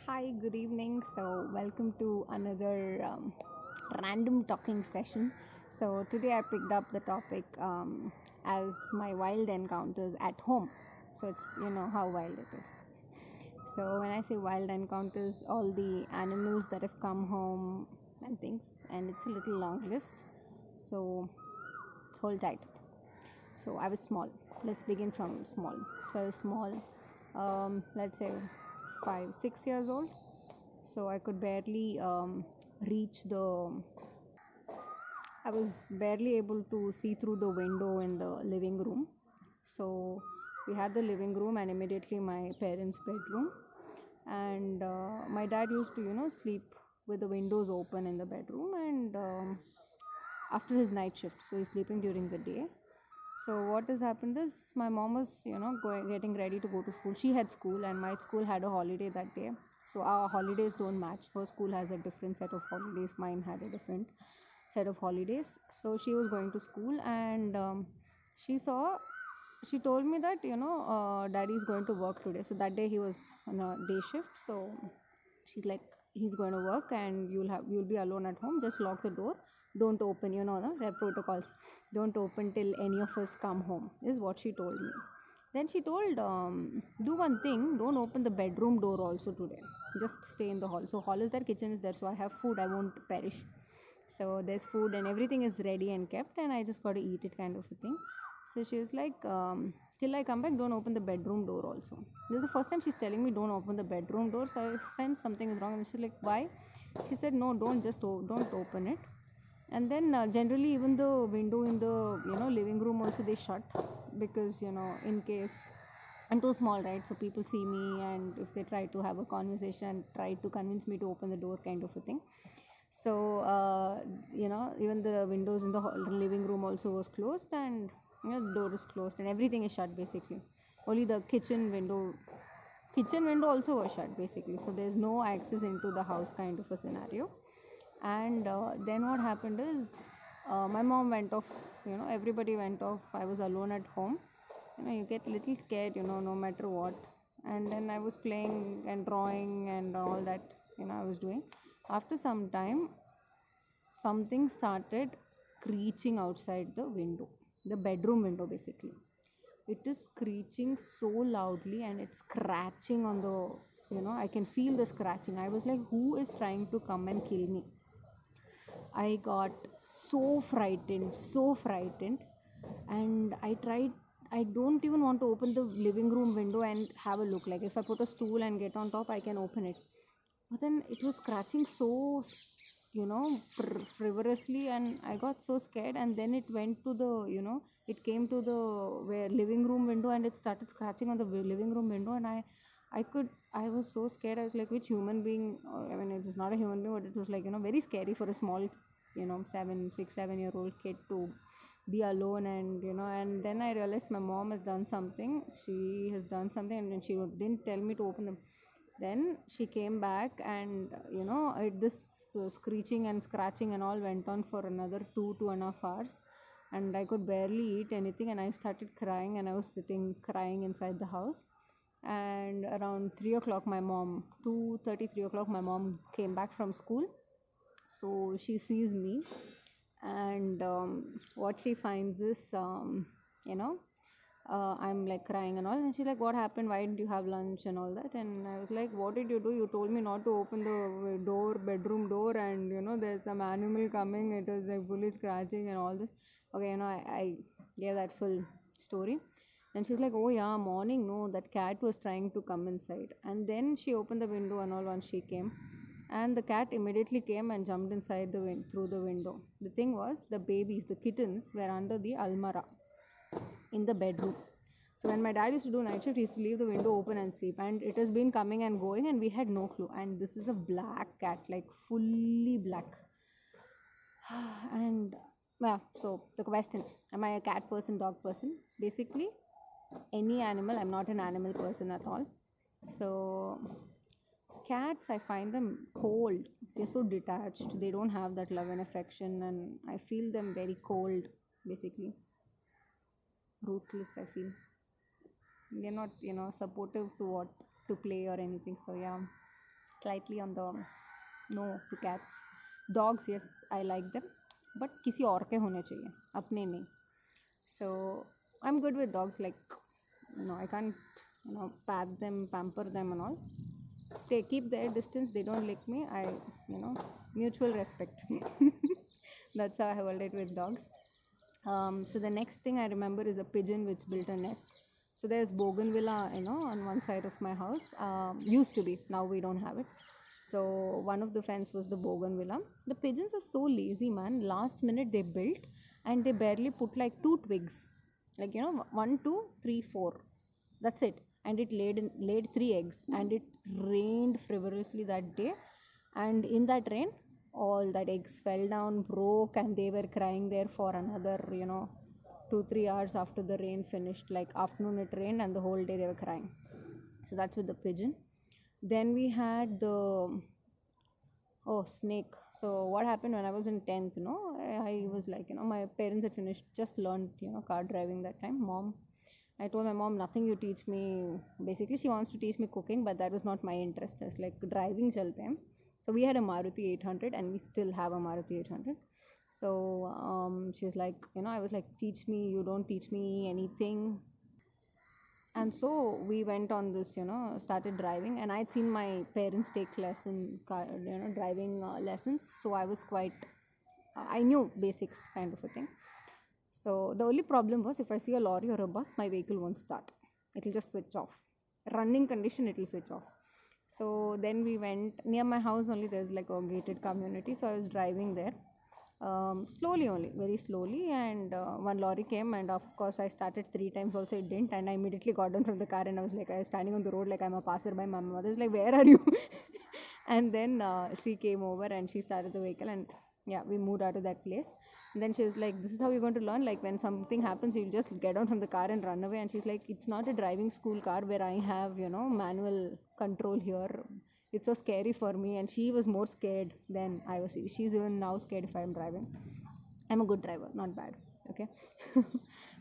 Hi, good evening. So, welcome to another random talking session. So, today I picked up the topic as my wild encounters at home. So, it's how wild it is. So, when I say wild encounters, all the animals that have come home and things, and it's a little long list. So, hold tight. So, I was small. Let's begin from small. So, I was small, let's say 5, 6 years old. So I could barely reach the I was barely able to see through the window in the living room. So we had the living room and immediately my parents' bedroom. And my dad used to sleep with the windows open in the bedroom, and after his night shift, so he's sleeping during the day. So what has happened is my mom was going getting ready to go to school. She had school and my school had a holiday that day. So our holidays don't match. Her school has a different set of holidays. Mine had a different set of holidays. So she was going to school, and she saw she told me that daddy is going to work today. So that day he was on a day shift. So she's like, he's going to work and you'll be alone at home. Just lock the door, don't open, the protocols, don't open till any of us come home, is what she told me. Then she told, do one thing, don't open the bedroom door also today, just stay in the hall. So hall is there, kitchen is there, so I have food, I won't perish. So there's food and everything is ready and kept, and I just got to eat it, kind of a thing. So she was like, till I come back, don't open the bedroom door also. This is the first time she's telling me don't open the bedroom door. So I sensed something is wrong, and she's like, why? She said, no, don't open it. And then generally even the window in the living room also they shut, because in case I'm too small, right? So people see me, and if they try to have a conversation and try to convince me to open the door, kind of a thing. So even the windows in the living room also was closed, and the door is closed and everything is shut basically. Only the kitchen window also was shut basically, so there's no access into the house, kind of a scenario. And then what happened is, my mom went off, everybody went off, I was alone at home. You get little scared, no matter what. And then I was playing and drawing and all that, I was doing. After some time, something started screeching outside the window, the bedroom window basically. It is screeching so loudly and it's scratching on the, I can feel the scratching. I was like, who is trying to come and kill me? I got so frightened, and I tried. I don't even want to open the living room window and have a look. Like if I put a stool and get on top, I can open it. But then it was scratching so, frivolously, and I got so scared. And then it went to the, it came to the where living room window, and it started scratching on the living room window, and I was so scared. I was like, which human being, or I mean, it was not a human being, but it was like, very scary for a small, 7 year old kid to be alone. And and then I realized my mom has done something. She has done something, and then she didn't tell me to open them. Then she came back, and this screeching and scratching and all went on for another 2.5 hours, and I could barely eat anything, and I started crying, and I was sitting crying inside the house. And around 3 o'clock, my mom 2:30, 3 o'clock, my mom came back from school. So she sees me, and what she finds is, I'm like crying and all, and she's like, what happened, why didn't you have lunch and all that? And I was like, what did you do? You told me not to open the bedroom door, and there's some animal coming, it was like fully scratching and all this. Okay, I gave that full story. And she's like, oh yeah, morning, no, that cat was trying to come inside. And then she opened the window and all once she came, and the cat immediately came and jumped inside through the window. The thing was, the babies, the kittens, were under the almara in the bedroom. So when my dad used to do night shift, he used to leave the window open and sleep. And it has been coming and going, and we had no clue. And this is a black cat, like fully black. And yeah, so the question: am I a cat person, dog person? Basically, any animal. I'm not an animal person at all. So cats, I find them cold. They're so detached. They don't have that love and affection, and I feel them very cold. Basically, ruthless. I feel they're not supportive to what to play or anything. So yeah, slightly on the no to cats. Dogs, yes, I like them, but किसी और के होने चाहिए, अपने नहीं. So I'm good with dogs. Like, I can't, pat them, pamper them, and all. Keep their distance. They don't lick me. Mutual respect. That's how I hold it with dogs. So the next thing I remember is a pigeon which built a nest. So there's bougainvillea, on one side of my house. Used to be. Now we don't have it. So one of the fence was the bougainvillea. The pigeons are so lazy, man. Last minute they built, and they barely put like two twigs. Like, one, two, three, four. That's it. And it laid three eggs, and it rained frivolously that day. And in that rain, all that eggs fell down, broke, and they were crying there for another 2-3 hours after the rain finished. Like, afternoon it rained, and the whole day they were crying. So that's with the pigeon. Then we had the snake. So what happened when I was in 10th, I was like, my parents had finished, just learned, car driving that time. I told my mom, nothing you teach me. Basically, she wants to teach me cooking, but that was not my interest. It's like driving chalte hain. So we had a Maruti 800, and we still have a Maruti 800. So she's like, I was like, teach me. You don't teach me anything. And so we went on this, started driving, and I'd seen my parents take driving lessons. So I was quite, I knew basics kind of a thing. So the only problem was, if I see a lorry or a bus, my vehicle won't start. It'll just switch off. Running condition, it'll switch off. So then we went near my house only. There's like a gated community. So I was driving there, slowly only, very slowly. And one lorry came, and of course I started 3 times. Also it didn't, and I immediately got down from the car, and I was standing on the road like I'm a passerby. My mother was like, "Where are you?" And then she came over and she started the vehicle, and yeah, we moved out of that place. And then she's like, this is how you're going to learn. Like, when something happens, you just get down from the car and run away. And she's like, it's not a driving school car where I have, manual control here. It's so scary for me. And she was more scared than I was. She's even now scared if I'm driving. I'm a good driver, not bad. Okay.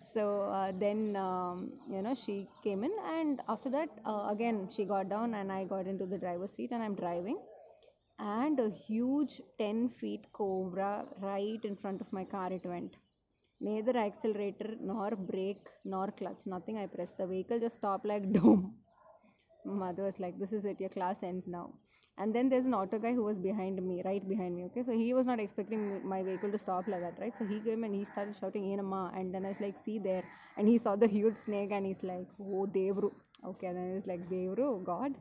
So then she came in, and after that again she got down, and I got into the driver's seat, and I'm driving, and a huge 10 feet cobra right in front of my car it went. Neither accelerator nor brake nor clutch, nothing. I pressed the vehicle, just stopped like dome. Mother was like, this is it, your class ends now. And then there's an auto guy who was behind me, right behind me. Okay, so he was not expecting my vehicle to stop like that, right? So he came and he started shouting, Enama. And then I was like, see there. And he saw the huge snake, and he's like, oh, Devru. Okay, and then I was like, Devru, God.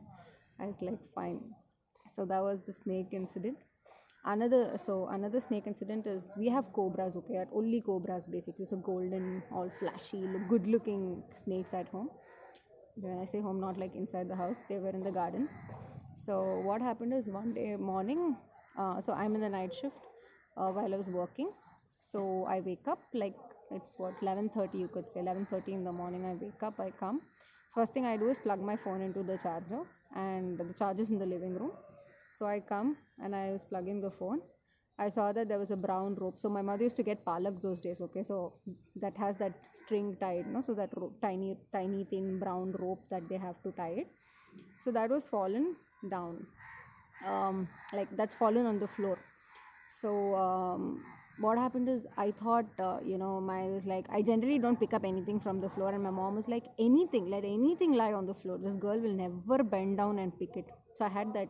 I was like, fine. So that was the snake incident. Another snake incident is, we have cobras, okay, only cobras basically. So golden, all flashy, good looking snakes at home. When I say home, not like inside the house, they were in the garden. So what happened is, one day morning, so I'm in the night shift while I was working. So I wake up, like, it's what, 11:30, you could say 11:30 in the morning. I wake up, I come. First thing I do is plug my phone into the charger, and the charger's in the living room. So I come and I was plugging the phone. I saw that there was a brown rope. So my mother used to get palak those days, okay? So that has that string tied, no? So that tiny, tiny, thin brown rope that they have to tie it. So that was fallen down. Like, that's fallen on the floor. So what happened is, I thought, I generally don't pick up anything from the floor. And my mom was like, let anything lie on the floor. This girl will never bend down and pick it. So I had that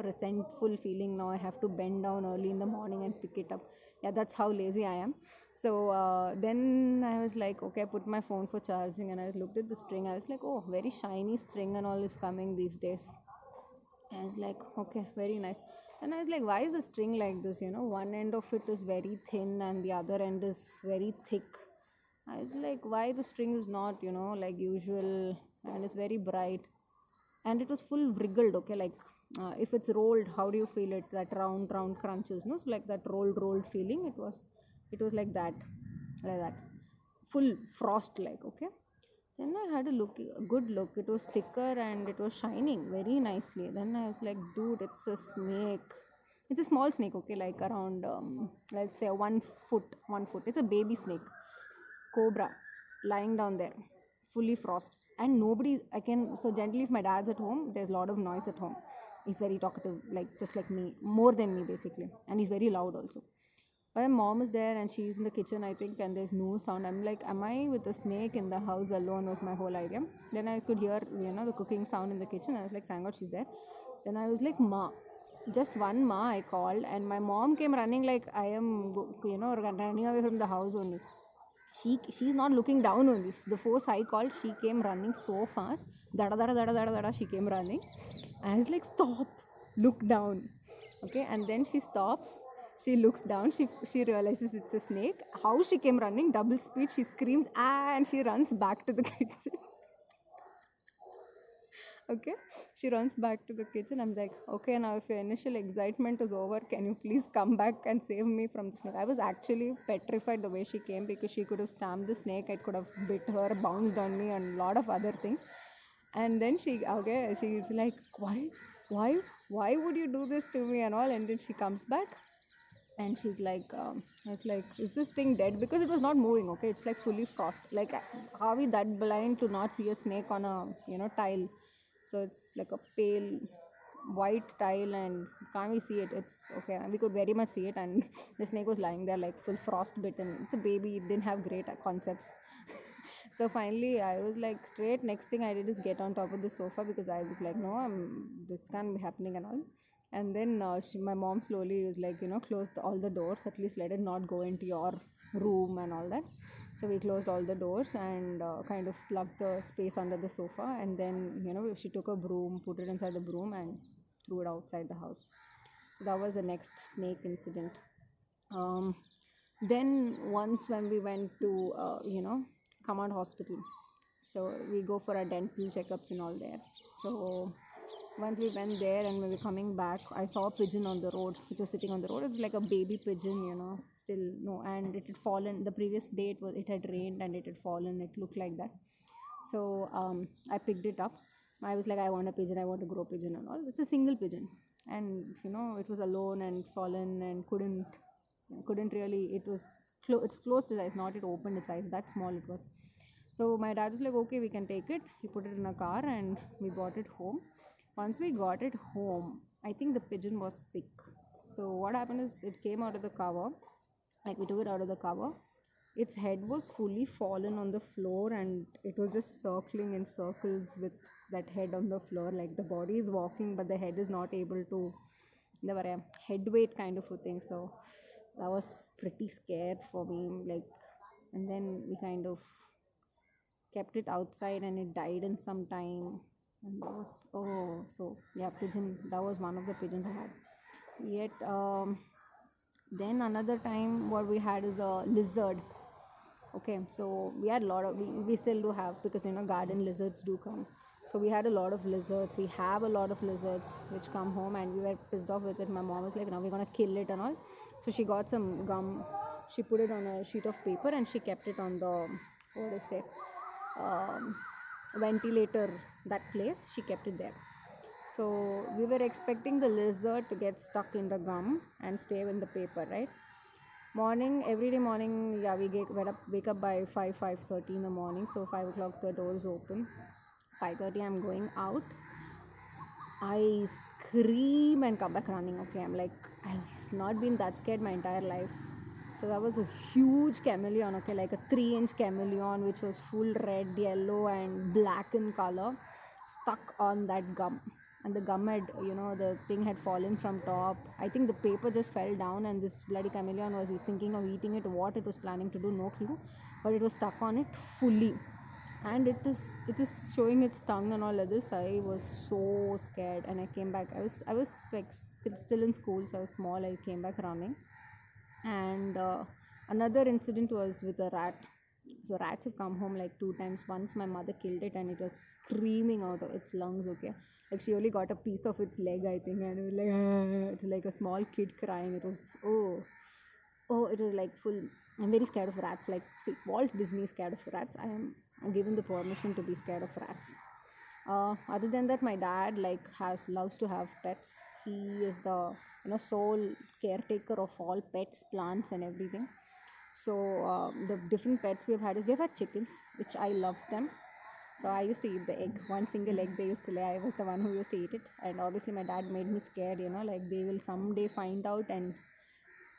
resentful feeling. Now I have to bend down early in the morning and pick it up. Yeah, that's how lazy I am. So then I was like, okay, I put my phone for charging, and I looked at the string. I was like, oh, very shiny string and all is coming these days. I was like, okay, very nice. And I was like, why is the string like this? One end of it is very thin and the other end is very thick. I was like, why the string is not, like usual, and it's very bright. And it was full wriggled, okay, like if it's rolled, how do you feel it? That round crunches, no? So like that rolled feeling, it was like that, full frost like, okay. Then I had a good look. It was thicker and it was shining very nicely. Then I was like, dude, it's a snake. It's a small snake, okay, like around let's say 1 foot. It's a baby snake, cobra, lying down there, fully frosts. And nobody, so generally if my dad's at home, there's a lot of noise at home. He's very talkative, like just like me, more than me basically, and he's very loud also. My mom is there and she's in the kitchen, I think, and there's no sound. I'm like, am I with a snake in the house alone? Was my whole idea. Then I could hear, the cooking sound in the kitchen. I was like, thank God she's there. Then I was like, Ma, just one Ma I called, and my mom came running like I am, running away from the house only. She's not looking down only. The force I called, she came running so fast. Dada dada dada dada dada. She came running, and I was like, stop, look down. Okay, and then she stops. She looks down. She realizes it's a snake. How she came running, double speed. She screams, ah, and she runs back to the kitchen. Okay, she runs back to the kitchen. I'm like, okay, now if your initial excitement is over, can you please come back and save me from the snake? I was actually petrified the way she came, because she could have stamped the snake, it could have bit her, bounced on me, and a lot of other things. And then she's like, why why would you do this to me and all? And then she comes back, and she's like, it's like, is this thing dead? Because it was not moving. Okay, it's like fully frost. Like, how are we that blind to not see a snake on a tile? So it's like a pale white tile, and can't we see it? It's okay, we could very much see it. And the snake was lying there like full frostbitten. It's a baby, it didn't have great concepts. So finally I was like, straight next thing I did is get on top of the sofa, because I was like, no, this can't be happening and all. And then my mom slowly was like, close all the doors, at least let it not go into your room and all that. So we closed all the doors and kind of plugged the space under the sofa, and then she took a broom, put it inside the broom, and threw it outside the house. So that was the next snake incident. um, then once when we went to command hospital, so we go for our dental checkups and all there. So once we went there, and when we were coming back, I saw a pigeon on the road, which was sitting on the road. It's like a baby pigeon, still no, and it had fallen the previous day. It had rained and it had fallen. It looked like that. So I picked it up. I was like, I want a pigeon. I want to grow pigeon and all. It's a single pigeon, and it was alone and fallen and couldn't really. It was it's closed its eyes, not it opened its eyes. That small it was. So my dad was like, okay, we can take it. He put it in a car and we brought it home. Once we got it home, I think the pigeon was sick. So what happened is, it came out of the cover. Like, we took it out of the cover. Its head was fully fallen on the floor, and it was just circling in circles with that head on the floor. Like, the body is walking, but the head is not able to. There were a head weight kind of a thing. So that was pretty scared for me. Like, and then we kind of kept it outside, and it died in some time. And that was, oh, so yeah, pigeon. That was one of the pigeons I had. Yet then another time what we had is a lizard. Okay, so we had a lot of, we still do have, because garden lizards do come. So we had a lot of lizards. We have a lot of lizards which come home, and we were pissed off with it. My mom was like, now we're gonna kill it and all. So she got some gum, she put it on a sheet of paper, and she kept it on the, what do I say, um, ventilator, that place. She kept it there. So we were expecting the lizard to get stuck in the gum and stay in the paper, right? Morning, every day morning, yeah, wake up by 5:30 in the morning. So 5 o'clock the door is open. 5:30 I'm going out. I scream and come back running. Okay, I'm like, I've not been that scared my entire life. So that was a huge chameleon. Okay, like a 3-inch chameleon, which was full red, yellow, and black in color, stuck on that gum. And the gum had, the thing had fallen from top. I think the paper just fell down, and this bloody chameleon was thinking of eating it. What it was planning to do, no clue, but it was stuck on it fully, and it is showing its tongue and all of this. I was so scared, and I came back. I was like still in school, so I was small. I came back running. And another incident was with a rat. So rats have come home like 2 times. Once my mother killed it, and it was screaming out of its lungs. Okay, like she only got a piece of its leg, I think, and it was like, "Ah," it's like a small kid crying. It was, it was like full. I'm very scared of rats. Like, see, Walt Disney is scared of rats. I'm given the permission to be scared of rats. Other than that, my dad loves to have pets. He is the sole caretaker of all pets, plants, and everything. So the different pets we've had is, we've had chickens, which I love them. So I used to eat the egg, one single egg they used to lay. I was the one who used to eat it, and obviously my dad made me scared, like they will someday find out and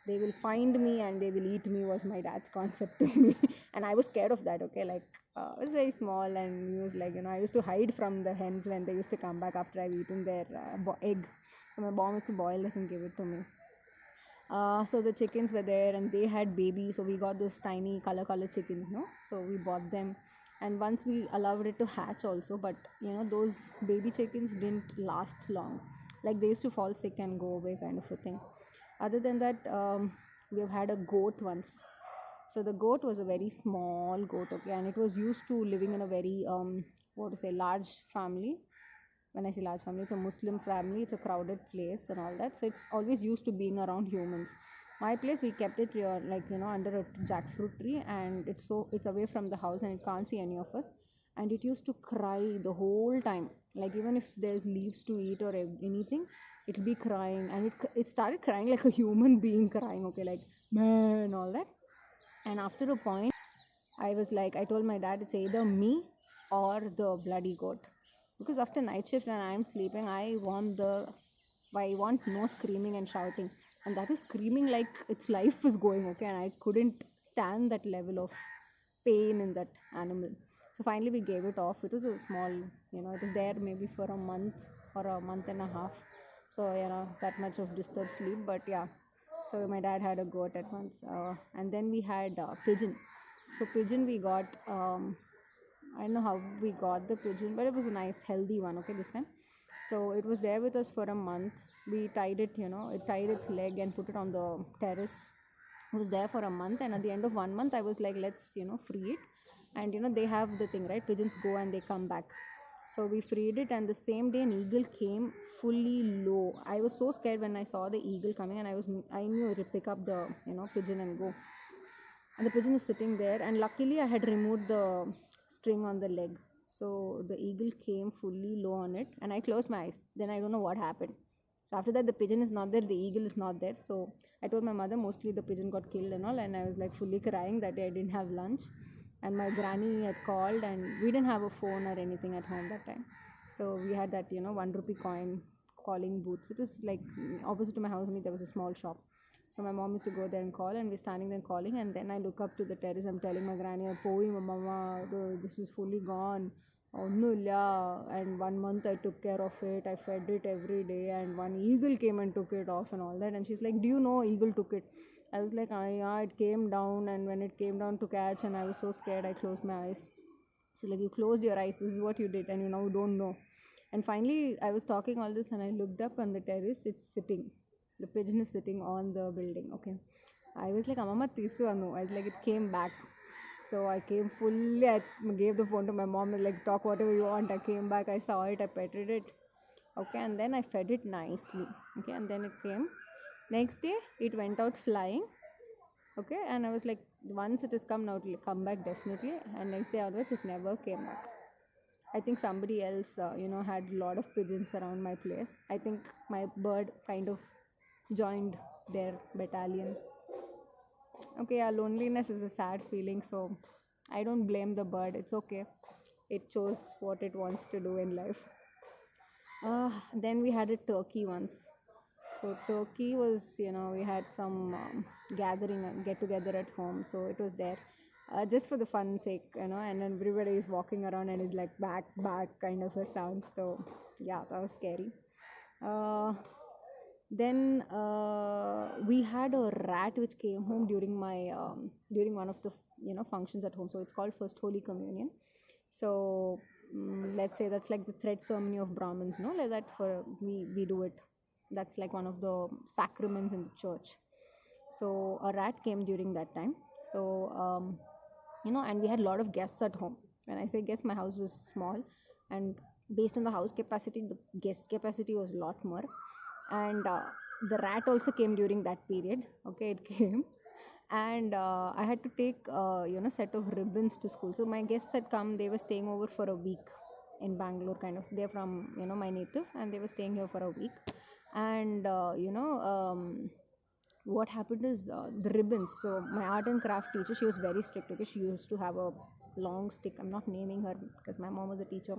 they will find me and they will eat me, was my dad's concept to me. And I was scared of that. Okay, like I was very small, and he was like, I used to hide from the hens when they used to come back after I've eaten their egg. So my mom used to boil it and give it to me. So the chickens were there and they had babies, so we got those tiny color chickens, no? So we bought them, and once we allowed it to hatch also, but those baby chickens didn't last long. Like they used to fall sick and go away, kind of a thing. Other than that, we have had a goat once. So the goat was a very small goat, okay, and it was used to living in a very what to say, large family. When I say large family, it's a Muslim family, it's a crowded place and all that. So it's always used to being around humans. My place, we kept it like under a jackfruit tree, and it's away from the house and it can't see any of us. And it used to cry the whole time. Like even if there's leaves to eat or anything, it'll be crying, and it started crying like a human being crying, okay, like man and all that. And after a point, I was like, I told my dad it's either me or the bloody goat. Because after night shift when I'm sleeping, I want no screaming and shouting. And that is screaming like its life was going, okay, and I couldn't stand that level of pain in that animal. So finally we gave it off. It was a small, it was there maybe for a month or a month and a half. So, that much of disturbed sleep, but yeah. So my dad had a goat at once, and then we had pigeon. So pigeon we got. I don't know how we got the pigeon, but it was a nice, healthy one. Okay, this time. So it was there with us for a month. We tied it, it tied its leg and put it on the terrace. It was there for a month, and at the end of 1 month, I was like, let's, free it. And they have the thing, right? Pigeons go and they come back. So we freed it, and the same day an eagle came fully low. I was so scared when I saw the eagle coming, and I knew it would pick up the pigeon and go. And the pigeon is sitting there, and luckily I had removed the string on the leg. So the eagle came fully low on it, and I closed my eyes. Then I don't know what happened. So after that, the pigeon is not there, the eagle is not there. So I told my mother mostly the pigeon got killed and all, and I was like fully crying that day I didn't have lunch. And my granny had called, and we didn't have a phone or anything at home that time. So we had that 1 rupee coin calling booths. It was like opposite to my house only, there was a small shop. So my mom used to go there and call, and we're standing there calling, and then I look up to the terrace. I'm telling my granny, "Poi, mama, this is fully gone. Oh no, yeah." And 1 month I took care of it. I fed it every day, and one eagle came and took it off and all that. And she's like, "Do you know eagle took it?" I was like, "Yeah, it came down, and when it came down to catch, and I was so scared, I closed my eyes." She's like, "You closed your eyes. This is what you did, and you now don't know." And finally, I was talking all this, and I looked up on the terrace. It's sitting. The pigeon is sitting on the building. Okay, I was like, "Amama tisu anu." I was like, it came back. So I came fully. I gave the phone to my mom and like, talk whatever you want. I came back. I saw it. I petted it. Okay, and then I fed it nicely. Okay, and then it came. Next day, it went out flying. Okay, and I was like, once it has come now, it will come back definitely. And next day onwards, it never came back. I think somebody else, had a lot of pigeons around my place. I think my bird kind of joined their battalion. Okay, yeah, loneliness is a sad feeling, so I don't blame the bird. It's okay. It chose what it wants to do in life. Then we had a turkey once. So turkey was, we had some gathering, get together at home. So it was there, just for the fun sake, and then everybody is walking around and is like back, back kind of a sound. So yeah, that was scary. Uh, then we had a rat which came home during my during one of the functions at home. So it's called First Holy Communion. So let's say that's like the thread ceremony of Brahmins, no, like that. For we do it. That's like one of the sacraments in the church. So a rat came during that time. So and we had a lot of guests at home. When I say guests, my house was small, and based on the house capacity, the guest capacity was a lot more. And the rat also came during that period. Okay, it came, and I had to take set of ribbons to school. So my guests had come. They were staying over for a week in Bangalore, kind of. They're from my native, and they were staying here for a week. And what happened is the ribbons. So my art and craft teacher, she was very strict because she used to have a long stick. I'm not naming her because my mom was a teacher,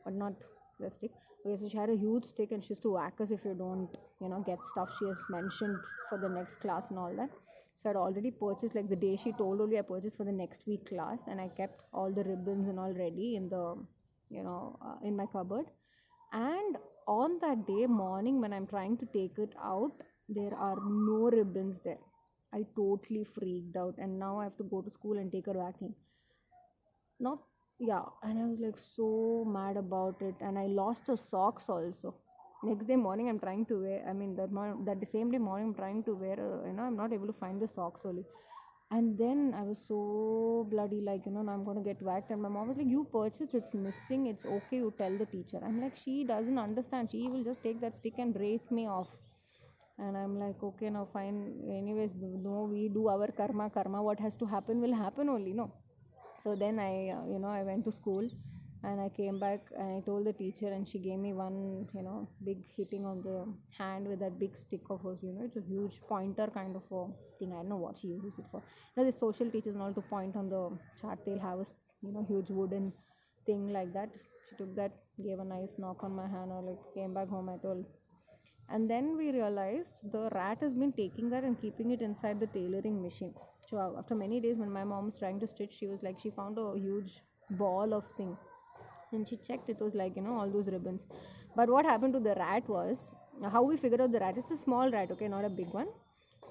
but not the stick. Okay, so she had a huge stick and she used to whack us if you don't, get stuff she has mentioned for the next class and all that. So I'd already purchased, like the day she told only, I purchased for the next week class, and I kept all the ribbons and all ready in the, in my cupboard. And on that day morning, when I'm trying to take it out, there are no ribbons there. I totally freaked out, and now I have to go to school and take her whacking. Not, yeah, and I was like so mad about it, and I lost her socks also. Next day morning, I'm trying to wear. I mean, that the same day morning, I'm trying to wear. I'm not able to find the socks only. And then I was so bloody, like, now I'm gonna get whacked. And my mom was like, "You purchased, it's missing. It's okay. You tell the teacher." I'm like, she doesn't understand. She will just take that stick and break me off. And I'm like, okay, now fine. Anyways, no, we do our karma. Karma, what has to happen will happen only, no. So then I went to school, and I came back and I told the teacher, and she gave me one, big hitting on the hand with that big stick of hers. It's a huge pointer kind of a thing. I don't know what she uses it for. The social teachers and all, to point on the chart, they'll have a huge wooden thing like that. She took that, gave a nice knock on my hand. Or like, came back home, I told. And then we realized the rat has been taking that and keeping it inside the tailoring machine. So after many days, when my mom was trying to stitch, she was like, she found a huge ball of thing, and she checked, it was like, all those ribbons. But what happened to the rat was, how we figured out the rat, it's a small rat, okay, not a big one.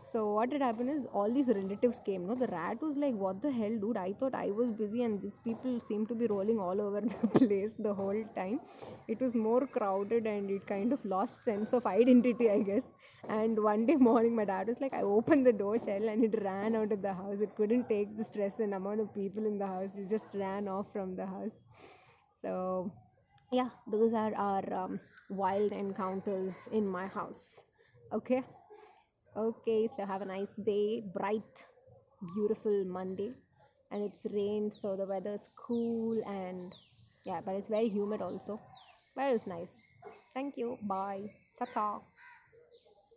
So what had happened is, all these relatives came. No, the rat was like, "What the hell, dude? I thought I was busy, and these people seem to be rolling all over the place the whole time." It was more crowded, and it kind of lost sense of identity, I guess. And one day morning, my dad was like, "I opened the door shell, and it ran out of the house. It couldn't take the stress and amount of people in the house. It just ran off from the house." So yeah, those are our wild encounters in my house. Okay. Okay, so have a nice day, bright, beautiful Monday, and it's rained, so the weather's cool, and yeah, but it's very humid also. But it's nice. Thank you. Bye. Ta ta.